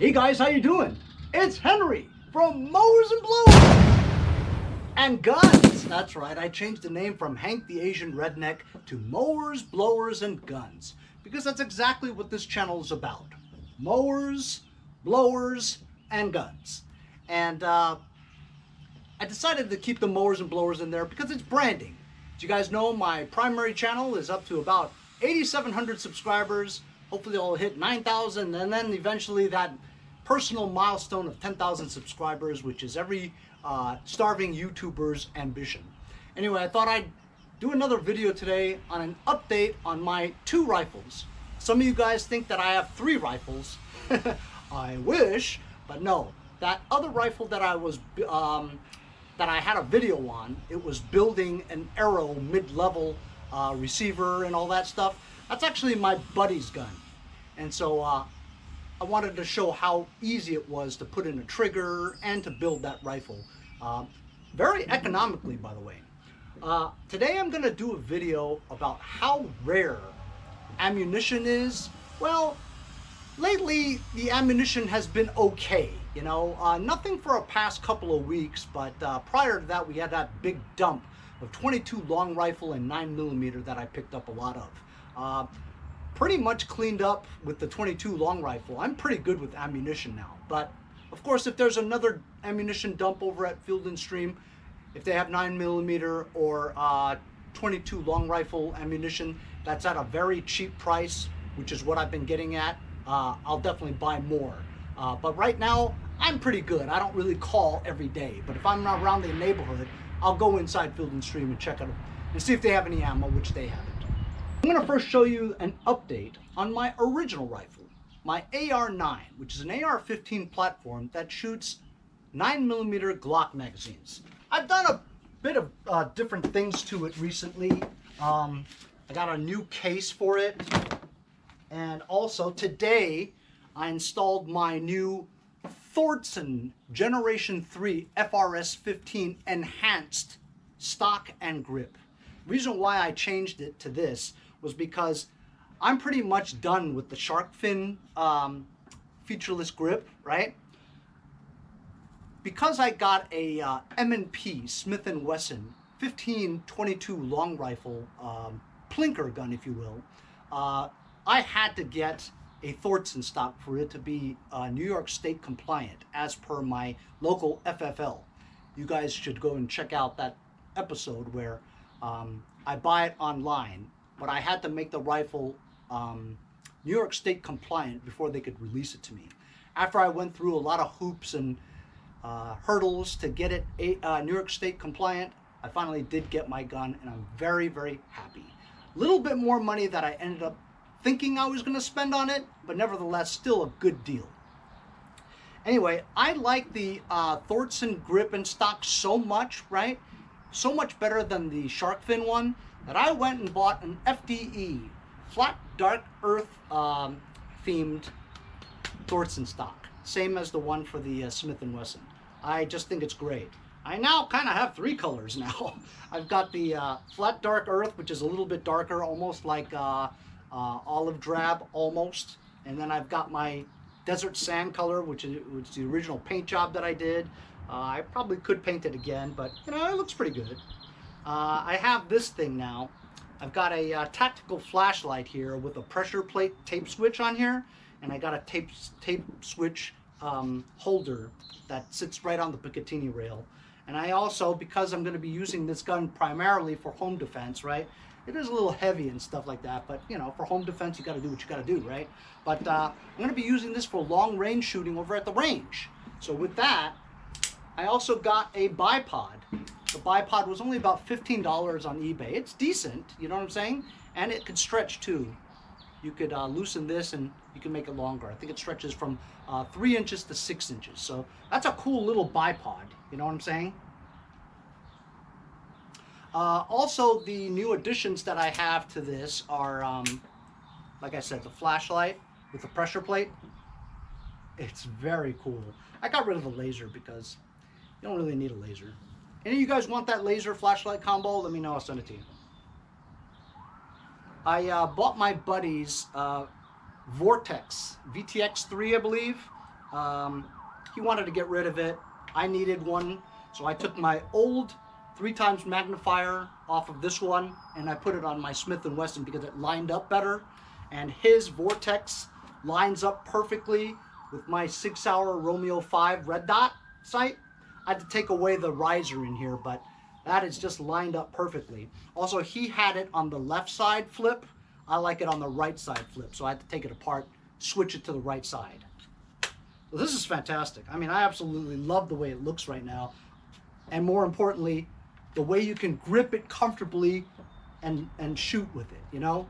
Hey guys, how you doing? It's Henry from Mowers and Blowers and Guns. That's right, I changed the name from Hank the Asian Redneck to Mowers, Blowers, and Guns because that's exactly what this channel is about. Mowers, blowers, and guns. And I decided to keep the mowers and blowers in there because it's branding. As you guys know, my primary channel is up to about 8,700 subscribers. Hopefully I'll hit 9,000 and then eventually that personal milestone of 10,000 subscribers, which is every starving YouTuber's ambition. Anyway, I thought I'd do another video today on an update on my 2 rifles. Some of you guys think that I have 3 rifles. I wish, but no. That other rifle that I had a video on, it was building an Arrow mid-level receiver and all that stuff. That's actually my buddy's gun. And so I wanted to show how easy it was to put in a trigger and to build that rifle. Very economically, by the way. Today I'm going to do a video about how rare ammunition is. Well, lately the ammunition has been okay, you know, nothing for a past couple of weeks, but prior to that we had that big dump of 22 long rifle and 9mm that I picked up a lot of. Pretty much cleaned up with the 22 long rifle. I'm pretty good with ammunition now, but of course if there's another ammunition dump over at Field and Stream, if they have 9mm or 22 long rifle ammunition that's at a very cheap price, which is what I've been getting at, I'll definitely buy more. But right now I'm pretty good. I don't really call every day, but if I'm not around the neighborhood, I'll go inside Field and Stream and check out and see if they have any ammo, which they haven't. I'm going to first show you an update on my original rifle, my AR-9, which is an AR-15 platform that shoots 9mm Glock magazines. I've done a bit of different things to it recently. I got a new case for it, and also today I installed my new Thorson Generation 3 FRS-15 enhanced stock and grip. The reason why I changed it to this was because I'm pretty much done with the shark fin featureless grip, right? Because I got a M&P Smith & Wesson 15-22 long rifle plinker gun, if you will, I had to get a Thorson stock for it to be New York State compliant as per my local FFL. You guys should go and check out that episode where I buy it online, but I had to make the rifle New York State compliant before they could release it to me. After I went through a lot of hoops and hurdles to get it New York State compliant, I finally did get my gun, and I'm very, very happy. A little bit more money that I ended up thinking I was going to spend on it, but nevertheless still a good deal. Anyway, I like the Thorson grip and stock so much, right? So much better than the shark fin one, that I went and bought an FDE, flat dark earth themed Thorson stock. Same as the one for the Smith & Wesson. I just think it's great. I now kind of have 3 colors now. I've got the flat dark earth, which is a little bit darker, almost like olive drab almost. And then I've got my desert sand color, which is the original paint job that I did. I probably could paint it again, but you know, it looks pretty good. I have this thing now. I've got a tactical flashlight here with a pressure plate tape switch on here, and I got a tape switch holder that sits right on the Picatinny rail. And I also, because I'm going to be using this gun primarily for home defense, right? It is a little heavy and stuff like that, but you know, for home defense you got to do what you got to do, right? But I'm going to be using this for long range shooting over at the range. So with that, I also got a bipod. The bipod was only about $15 on eBay. It's decent, you know what I'm saying? And it could stretch too. You could loosen this and you can make it longer. I think it stretches from 3 inches to 6 inches. So that's a cool little bipod, you know what I'm saying? Also, the new additions that I have to this are, like I said, the flashlight with the pressure plate. It's very cool. I got rid of the laser because you don't really need a laser. Any of you guys want that laser flashlight combo? Let me know, I'll send it to you. I bought my buddy's Vortex VTX3, I believe. He wanted to get rid of it. I needed one, so I took my old 3x magnifier off of this one and I put it on my Smith & Wesson because it lined up better, and his vortex lines up perfectly with my Sig Sauer Romeo 5 red dot sight. I had to take away the riser in here, but that is just lined up perfectly. Also, he had it on the left side flip. I like it on the right side flip, so I had to take it apart, switch it to the right side. So this is fantastic. I mean, I absolutely love the way it looks right now, and more importantly, the way you can grip it comfortably and shoot with it, you know?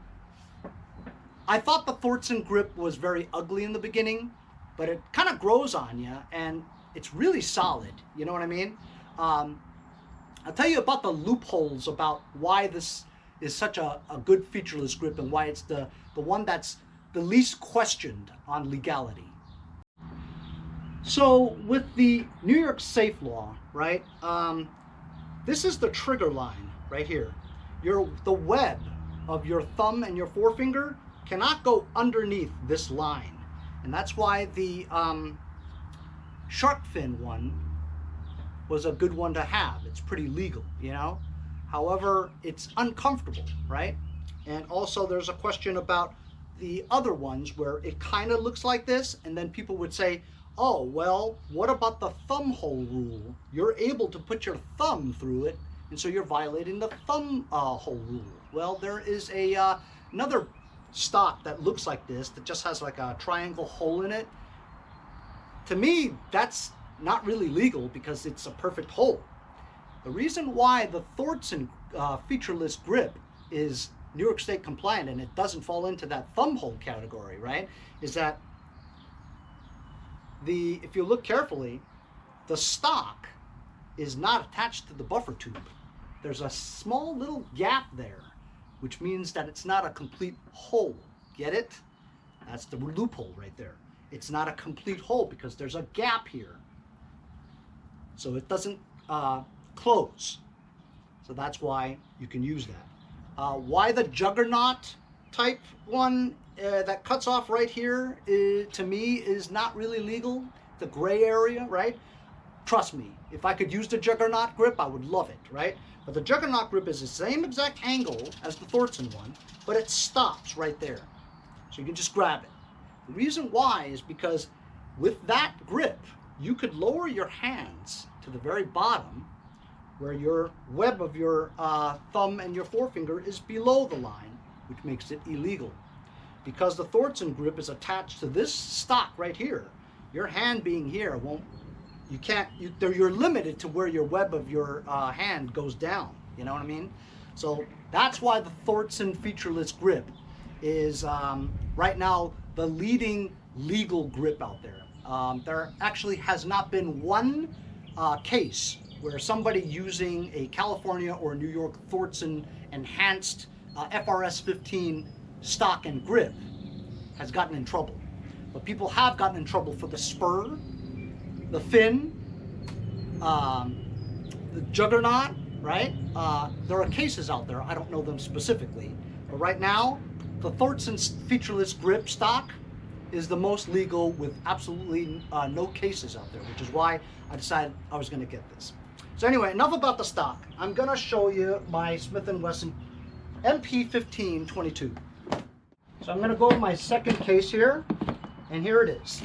I thought the Thorson grip was very ugly in the beginning, but it kind of grows on you, and it's really solid, you know what I mean? I'll tell you about the loopholes about why this is such a good featureless grip and why it's the one that's the least questioned on legality. So with the New York safe law, right, this is the trigger line right here. The web of your thumb and your forefinger cannot go underneath this line. And that's why the shark fin one was a good one to have. It's pretty legal, you know? However, it's uncomfortable, right? And also there's a question about the other ones where it kind of looks like this, and then people would say, oh, well, what about the thumb hole rule? You're able to put your thumb through it, and so you're violating the thumb hole rule. Well, there is another stock that looks like this that just has like a triangle hole in it. To me, that's not really legal because it's a perfect hole. The reason why the Thorson featureless grip is New York State compliant and it doesn't fall into that thumb hole category, right, is that if you look carefully, the stock is not attached to the buffer tube. There's a small little gap there, which means that it's not a complete hole. Get it? That's the loophole right there. It's not a complete hole because there's a gap here. So it doesn't close. So that's why you can use that. Why the juggernaut type one that cuts off right here, to me, is not really legal. The gray area, right? Trust me, if I could use the juggernaut grip, I would love it, right? But the juggernaut grip is the same exact angle as the Thorson one, but it stops right there. So you can just grab it. The reason why is because with that grip, you could lower your hands to the very bottom where your web of your thumb and your forefinger is below the line, which makes it illegal. Because the Thorson grip is attached to this stock right here, your hand being here you're limited to where your web of your hand goes down, you know what I mean? So that's why the Thorson featureless grip is right now the leading legal grip out there. There actually has not been one case where somebody using a California or New York Thorson enhanced FRS 15 stock and grip has gotten in trouble. But people have gotten in trouble for the spur, the fin, the juggernaut, right? There are cases out there, I don't know them specifically, but right now, the Thorson featureless grip stock is the most legal with absolutely no cases out there, which is why I decided I was gonna get this. So anyway, enough about the stock. I'm gonna show you my Smith & Wesson MP1522. So I'm gonna go with my second case here, and here it is.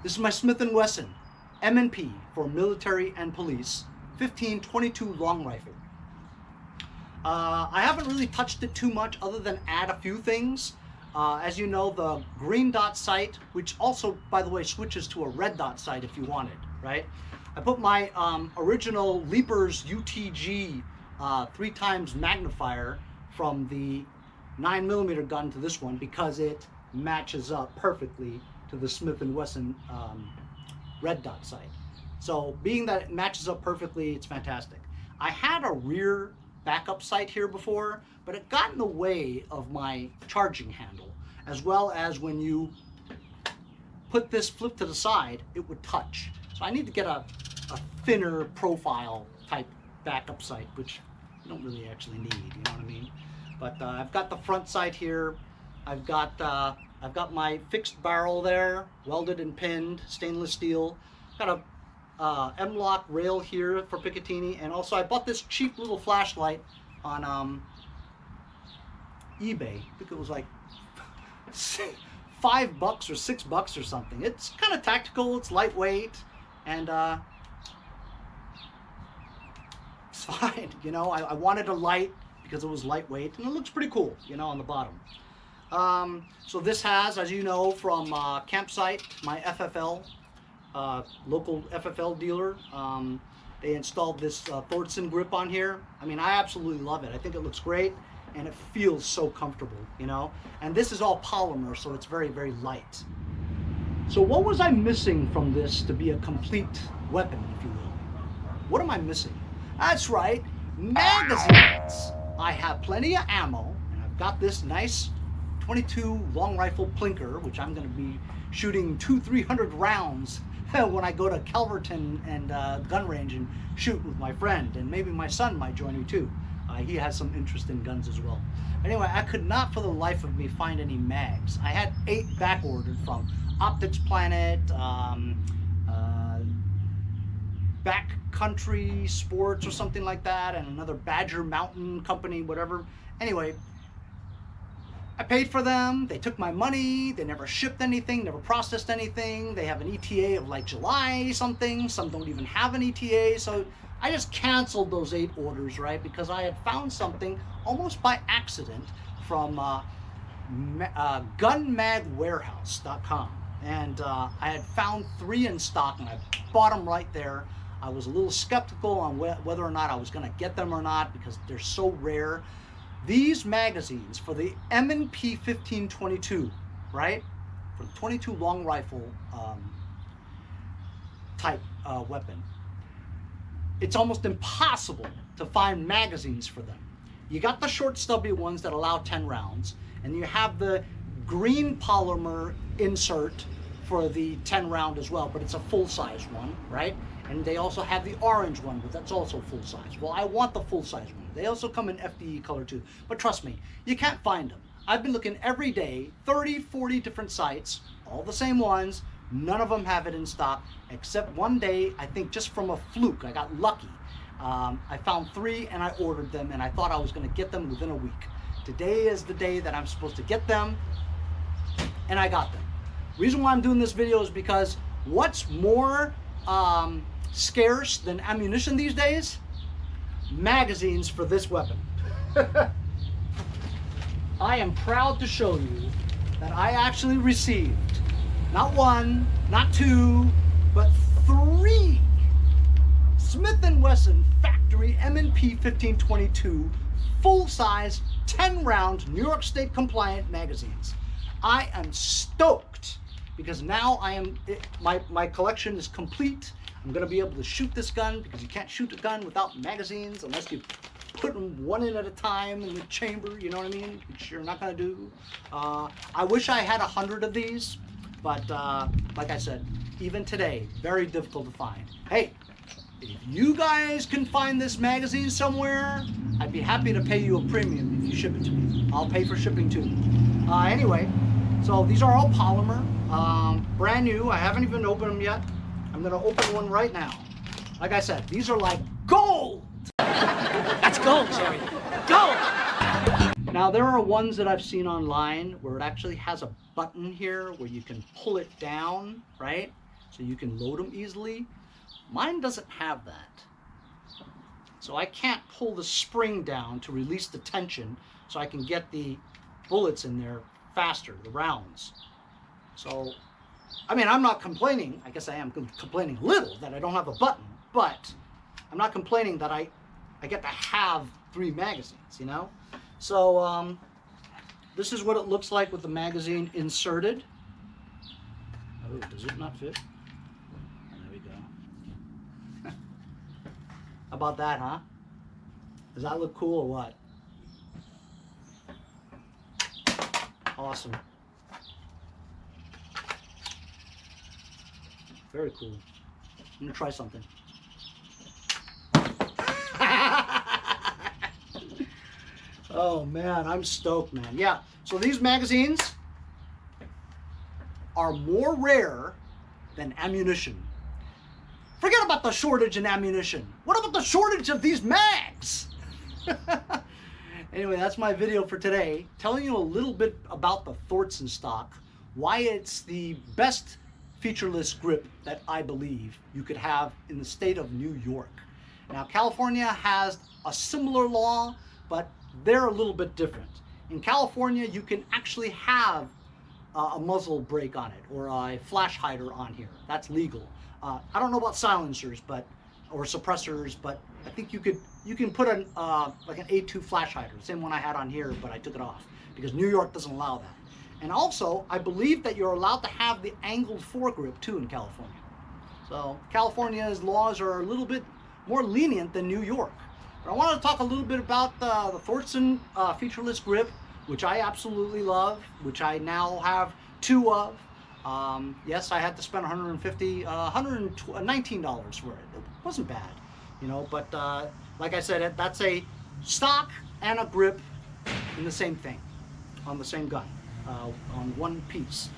This is my Smith & Wesson M&P for military and police 1522 long rifle. I haven't really touched it too much other than add a few things. As you know, the green dot sight, which also, by the way, switches to a red dot sight if you want it, right? I put my original Leapers UTG 3x magnifier from the 9mm gun to this one because it matches up perfectly to the Smith & Wesson red dot sight. So being that it matches up perfectly, it's fantastic. I had a rear backup sight here before, but it got in the way of my charging handle, as well as when you put this flip to the side, it would touch. So I need to get a thinner profile type backup sight, which you don't really actually need, you know what I mean? But I've got the front sight here. I've got a I've got my fixed barrel there, welded and pinned, stainless steel. Got a M-lock rail here for Picatinny, and also I bought this cheap little flashlight on eBay. I think it was like $5 or $6 or something. It's kind of tactical, it's lightweight, and it's fine. You know, I wanted a light because it was lightweight, and it looks pretty cool, you know, on the bottom. So this has, as you know, from Campsite, my FFL, local FFL dealer. They installed this Thorson grip on here. I mean, I absolutely love it. I think it looks great, and it feels so comfortable, you know. And this is all polymer, so it's very, very light. So what was I missing from this to be a complete weapon, if you will? What am I missing? That's right, magazines. I have plenty of ammo, and I've got this nice 22 long rifle plinker, which I'm going to be shooting 200-300 rounds when I go to Calverton and gun range and shoot with my friend, and maybe my son might join me too. He has some interest in guns as well. Anyway, I could not for the life of me find any mags. I had 8 back ordered from Optics Planet, Backcountry Sports or something like that, and another Badger Mountain company, whatever. Anyway, I paid for them, they took my money, they never shipped anything, never processed anything. They have an ETA of like July something, some don't even have an ETA, so I just canceled those 8 orders, right? Because I had found something almost by accident from gunmagwarehouse.com, and I had found 3 in stock, and I bought them right there. I was a little skeptical on whether or not I was going to get them or not because they're so rare. These magazines for the M&P 1522, right? For the 22 long rifle type weapon. It's almost impossible to find magazines for them. You got the short stubby ones that allow 10 rounds, and you have the green polymer insert for the 10 round as well, but it's a full size one, right? And they also have the orange one, but that's also full size. Well, I want the full size one. They also come in FDE color too, but trust me, you can't find them. I've been looking every day, 30, 40 different sites, all the same ones. None of them have it in stock, except one day, I think just from a fluke, I got lucky. I found 3 and I ordered them, and I thought I was gonna get them within a week. Today is the day that I'm supposed to get them, and I got them. Reason why I'm doing this video is because what's more scarce than ammunition these days? Magazines for this weapon. I am proud to show you that I actually received not 1, not 2, but 3 Smith & Wesson factory M&P 1522 full-size 10-round New York State compliant magazines. I am stoked because now my collection is complete. I'm gonna be able to shoot this gun because you can't shoot a gun without magazines unless you put them one in at a time in the chamber, you know what I mean? Which you're not gonna do. I wish I had 100 of these, but like I said, even today, very difficult to find. Hey, if you guys can find this magazine somewhere, I'd be happy to pay you a premium if you ship it to me. I'll pay for shipping too. Anyway, so these are all polymer, brand new. I haven't even opened them yet. I'm gonna open one right now. Like I said, these are like gold. That's gold, Jerry. Gold! Now there are ones that I've seen online where it actually has a button here where you can pull it down, right? So you can load them easily. Mine doesn't have that. So I can't pull the spring down to release the tension so I can get the bullets in there faster, the rounds. So, I mean, I'm not complaining. I guess I am complaining a little that I don't have a button, but I'm not complaining that I get to have 3 magazines, you know? So, this is what it looks like with the magazine inserted. Oh, does it not fit? There we go. How about that, huh? Does that look cool or what? Awesome. Very cool. I'm gonna try something. Oh man, I'm stoked, man. Yeah, so these magazines, are more rare than ammunition. Forget about the shortage in ammunition. What about the shortage of these mags? Anyway, that's my video for today, telling you a little bit about the Thorson stock, why it's the best featureless grip that I believe you could have in the state of New York. Now, California has a similar law, but they're a little bit different. In California, you can actually have a muzzle brake on it or a flash hider on here. That's legal. I don't know about silencers, or suppressors, but I think you can put an like an A2 flash hider, same one I had on here, but I took it off because New York doesn't allow that. And also, I believe that you're allowed to have the angled foregrip too in California. So California's laws are a little bit more lenient than New York. But I wanted to talk a little bit about the Thorson featureless grip, which I absolutely love, which I now have 2 of. Yes, I had to spend $119 for it. It wasn't bad, you know, but like I said, that's a stock and a grip in the same thing, on the same gun, on one piece.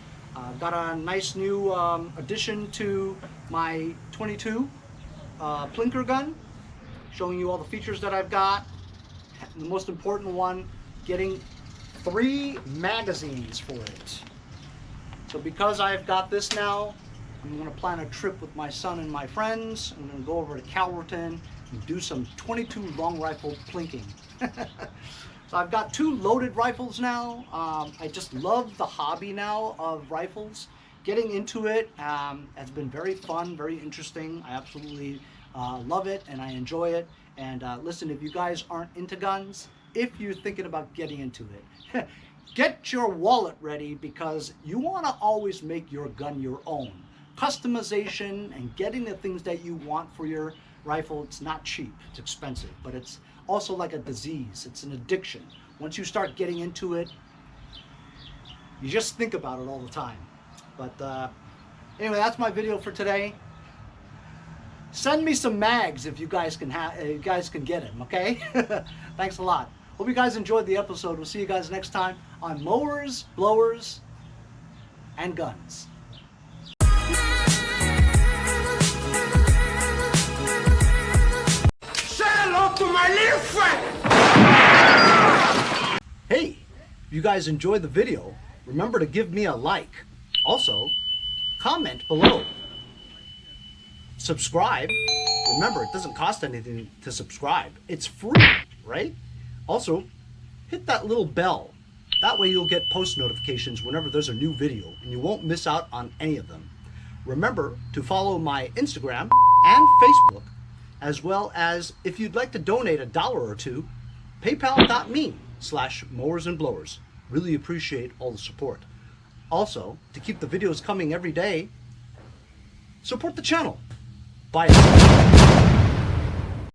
Got a nice new addition to my 22 Plinker gun, showing you all the features that I've got. The most important one, getting 3 magazines for it. So because I've got this now, I'm going to plan a trip with my son and my friends. I'm going to go over to Calverton and do some 22 long rifle plinking. So I've got 2 loaded rifles now. I just love the hobby now of rifles. Getting into it has been very fun, very interesting. I absolutely love it and I enjoy it. And listen, if you guys aren't into guns, if you're thinking about getting into it, get your wallet ready, because you want to always make your gun your own. Customization and getting the things that you want for your rifle, it's not cheap, it's expensive, but it's also like a disease, it's an addiction. Once you start getting into it, you just think about it all the time. But anyway, that's my video for today. Send me some mags if you guys can get them, okay? Thanks a lot. Hope you guys enjoyed the episode. We'll see you guys next time on Mowers, Blowers, and Guns. Say hello to my little friend! Hey, if you guys enjoyed the video, remember to give me a like. Also, comment below. Subscribe. Remember, it doesn't cost anything to subscribe. It's free, right? Also, hit that little bell. That way you'll get post notifications whenever there's a new video and you won't miss out on any of them. Remember to follow my Instagram and Facebook, as well as if you'd like to donate $1 or 2, paypal.me/mowersandblowers. Really appreciate all the support. Also, to keep the videos coming every day, support the channel. Bye.